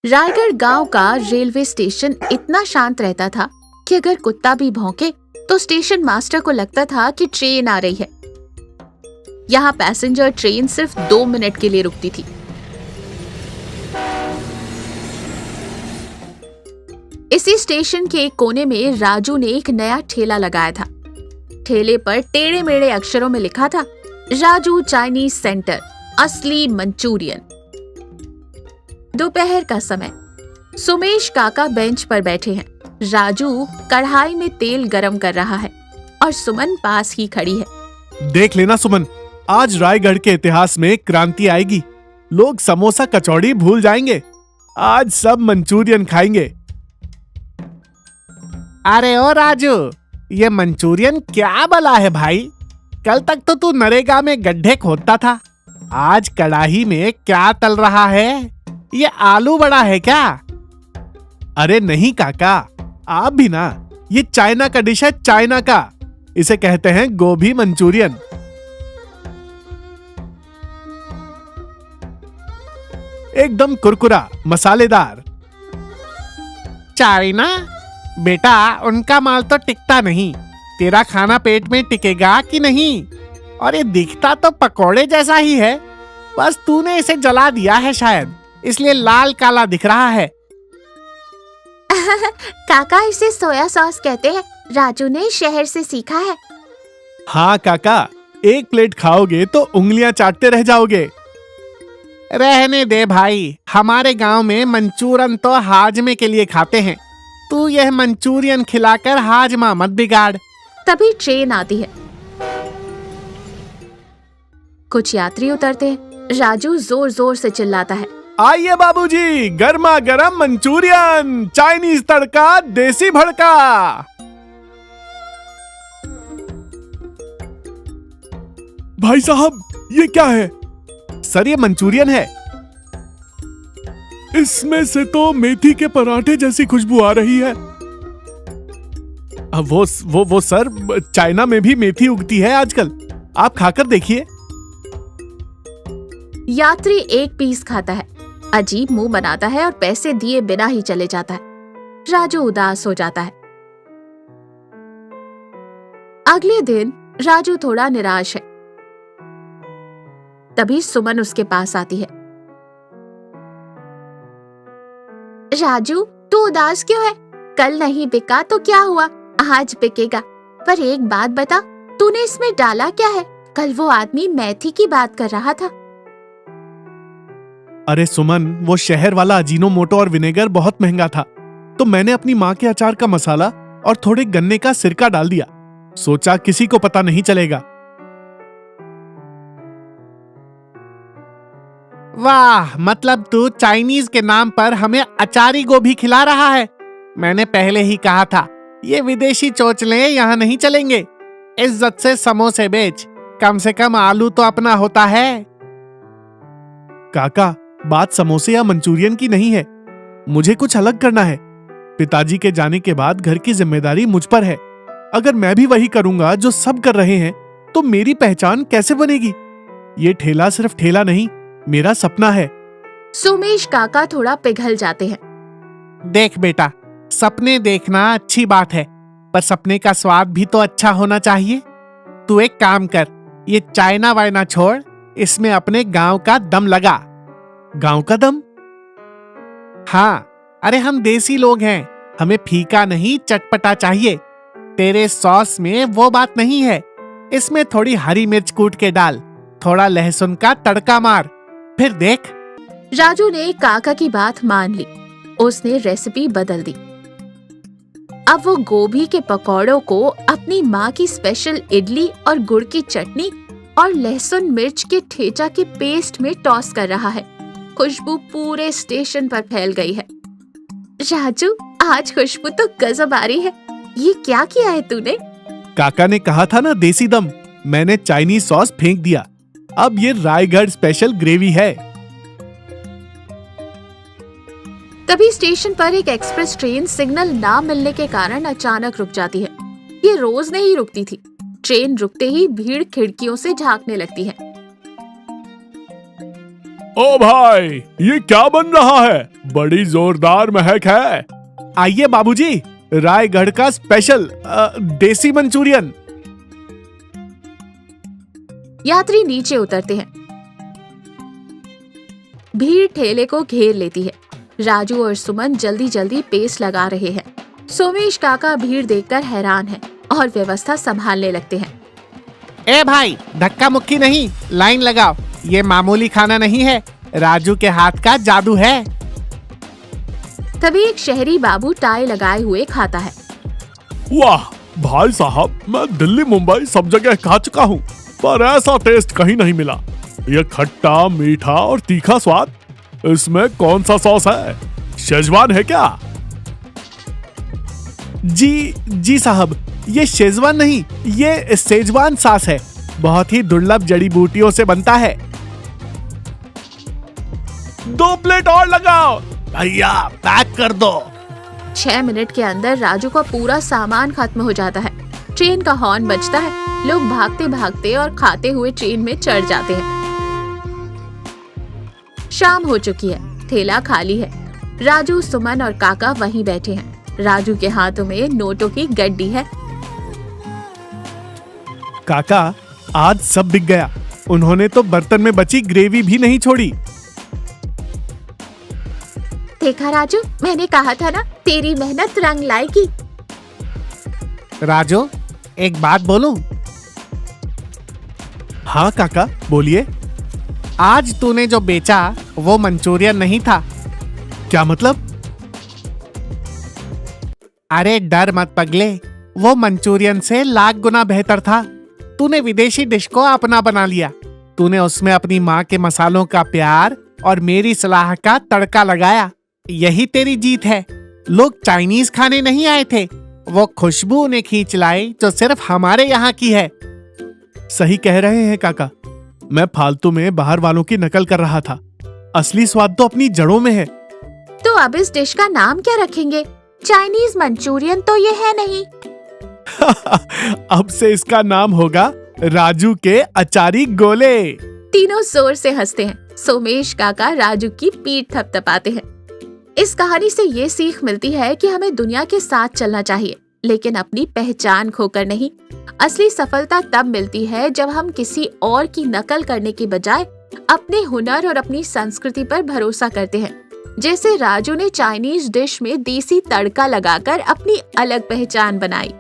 रायगढ़ गांव का railway station इतना शांत रहता था कि अगर कुत्ता भी भौंके तो स्टेशन मास्टर को लगता था कि ट्रेन आ रही है। यहाँ पैसेंजर ट्रेन सिर्फ 2 मिनट के लिए रुकती थी। इसी स्टेशन के एक कोने में राजू ने एक नया ठेला लगाया था। ठेले पर टेढ़े मेढ़े अक्षरों में लिखा था, राजू चाइनीज सेंटर, असली मंचूरियन। दोपहर का समय, सुमेश काका बेंच पर बैठे हैं। राजू कढ़ाई में तेल गरम कर रहा है और सुमन पास ही खड़ी है। देख लेना सुमन, आज रायगढ़ के इतिहास में क्रांति आएगी। लोग समोसा कचौड़ी भूल जाएंगे। आज सब मंचूरियन खाएंगे। अरे ओ राजू, ये मंचूरियन क्या बला है भाई? कल तक तो तू नरेगा में गड्ढे खोदता था, आज कड़ाही में क्या तल रहा है? ये आलू बड़ा है क्या? अरे नहीं काका, आप भी ना, ये चाइना का डिश है, चाइना का। इसे कहते हैं गोभी मंचूरियन। एकदम कुरकुरा, मसालेदार। चाइना? बेटा, उनका माल तो टिकता नहीं। तेरा खाना पेट में टिकेगा कि नहीं? और ये दिखता तो पकोड़े जैसा ही है, बस तूने इसे जला दिया है शायद, इसलिए लाल काला दिख रहा है। काका, इसे सोया सॉस कहते हैं। राजू ने शहर से सीखा है। हाँ काका, एक प्लेट खाओगे तो उंगलियां चाटते रह जाओगे। रहने दे भाई, हमारे गांव में मंचूरियन तो हाजमे के लिए खाते हैं। तू यह मंचूरियन खिलाकर हाजमा मत बिगाड़। तभी ट्रेन आती है। कुछ यात्री उतरते हैं। राजू जोर जोर से चिल्लाता है, आइए बाबूजी, गर्मा गर्म मंचूरियन, चाइनीज तड़का, देसी भड़का। भाई साहब, ये क्या है? सर, ये मंचूरियन है। इसमें से तो मेथी के पराठे जैसी खुशबू आ रही है। वो सर, चाइना में भी मेथी उगती है आजकल, आप खाकर देखिए। यात्री एक पीस खाता है, अजीब मुंह बनाता है और पैसे दिए बिना ही चले जाता है। राजू उदास हो जाता है। अगले दिन राजू थोड़ा निराश है। तभी सुमन उसके पास आती है। राजू, तू उदास क्यों है? कल नहीं बिका तो क्या हुआ, आज बिकेगा। पर एक बात बता, तूने इसमें डाला क्या है? कल वो आदमी मेथी की बात कर रहा था। अरे सुमन, वो शहर वाला अजीनोमोटो और विनेगर बहुत महंगा था, तो मैंने अपनी माँ के अचार का मसाला और थोड़े गन्ने का सिरका डाल दिया। सोचा किसी को पता नहीं चलेगा। वाह, मतलब तू चाइनीज के नाम पर हमें अचारी गोभी खिला रहा है। मैंने पहले ही कहा था, ये विदेशी चोचले यहाँ नहीं चलेंगे। इज्जत से समोसे बेच, कम से कम आलू तो अपना होता है। काका, बात समोसे या मंचूरियन की नहीं है, मुझे कुछ अलग करना है। पिताजी के जाने के बाद घर की जिम्मेदारी मुझ पर है। अगर मैं भी वही करूंगा जो सब कर रहे हैं, तो मेरी पहचान कैसे बनेगी? ये ठेला सिर्फ ठेला नहीं, मेरा सपना है। सुमेश काका थोड़ा पिघल जाते हैं। देख बेटा, सपने देखना अच्छी बात है, पर सपने का स्वाद भी तो अच्छा होना चाहिए। तू एक काम कर, ये चाइना वाइना छोड़, इसमें अपने गांव का दम लगा। गांव का दम? हाँ, अरे हम देसी लोग हैं, हमें फीका नहीं चटपटा चाहिए। तेरे सॉस में वो बात नहीं है। इसमें थोड़ी हरी मिर्च कूट के डाल, थोड़ा लहसुन का तड़का मार, फिर देख। राजू ने काका की बात मान ली। उसने रेसिपी बदल दी। अब वो गोभी के पकौड़ों को अपनी माँ की स्पेशल इडली और गुड़ की चटनी और लहसुन मिर्च के ठेचा के पेस्ट में टॉस कर रहा है। खुशबू पूरे स्टेशन पर फैल गई है। राजू, आज खुशबू तो गजब आ रही है। ये क्या किया है तूने? काका ने कहा था ना, देसी दम। मैंने चाइनीज सॉस फेंक दिया। अब ये रायगढ़ स्पेशल ग्रेवी है। तभी स्टेशन पर एक एक्सप्रेस ट्रेन सिग्नल ना मिलने के कारण अचानक रुक जाती है। ये रोज नहीं रुकती थी। ट्रेन रुकते ही भीड़ खिड़कियों से झांकने लगती है। ओ भाई, ये क्या बन रहा है? बड़ी जोरदार महक है। आइए बाबूजी, रायगढ़ का स्पेशल देसी मंचूरियन। यात्री नीचे उतरते हैं। भीड़ ठेले को घेर लेती है। राजू और सुमन जल्दी जल्दी पेस लगा रहे हैं। सोमेश काका भीड़ देखकर हैरान है और व्यवस्था संभालने लगते हैं। ए भाई, धक्का मुक्की नहीं, लाइन लगाओ। ये मामूली खाना नहीं है, राजू के हाथ का जादू है। तभी एक शहरी बाबू टाई लगाए हुए खाता है। वाह भाई साहब, मैं दिल्ली मुंबई सब जगह खा चुका हूँ, पर ऐसा टेस्ट कहीं नहीं मिला। ये खट्टा, मीठा और तीखा स्वाद, इसमें कौन सा सॉस है? शेजवान है क्या? जी साहब, ये शेजवान नहीं, ये सेजवान सॉस है। बहुत ही दुर्लभ जड़ी बूटियों से बनता है। 2 प्लेट और लगाओ भैया, पैक कर दो। 6 मिनट के अंदर राजू का पूरा सामान खत्म हो जाता है। ट्रेन का हॉर्न बजता है। लोग भागते भागते और खाते हुए ट्रेन में चढ़ जाते हैं। शाम हो चुकी है। ठेला खाली है। राजू, सुमन और काका वहीं बैठे हैं। राजू के हाथों में नोटों की गड्डी है। काका, आज सब बिक गया। उन्होंने तो बर्तन में बची ग्रेवी भी नहीं छोड़ी। देखा राजू, मैंने कहा था ना, तेरी मेहनत रंग लाएगी। राजू, एक बात बोलूं? हाँ काका, बोलिए। आज तूने जो बेचा वो मंचूरियन नहीं था। क्या मतलब? अरे डर मत पगले, वो मंचूरियन से लाख गुना बेहतर था। तूने विदेशी डिश को अपना बना लिया। तूने उसमें अपनी माँ के मसालों का प्यार और मेरी सलाह का तड़का लगाया। यही तेरी जीत है। लोग चाइनीज खाने नहीं आए थे, वो खुशबू उन्हें खींच लाई जो सिर्फ हमारे यहाँ की है। सही कह रहे हैं काका, मैं फालतू में बाहर वालों की नकल कर रहा था। असली स्वाद तो अपनी जड़ों में है। तो अब इस डिश का नाम क्या रखेंगे? चाइनीज मंचूरियन तो ये है नहीं। अब से इसका नाम होगा राजू के अचारी गोले। तीनों जोर से हंसते हैं। सोमेश काका राजू की पीठ थपथपाते हैं। इस कहानी से ये सीख मिलती है कि हमें दुनिया के साथ चलना चाहिए, लेकिन अपनी पहचान खोकर नहीं। असली सफलता तब मिलती है जब हम किसी और की नकल करने की बजाय अपने हुनर और अपनी संस्कृति पर भरोसा करते हैं। जैसे राजू ने चाइनीज डिश में देसी तड़का लगाकर अपनी अलग पहचान बनाई।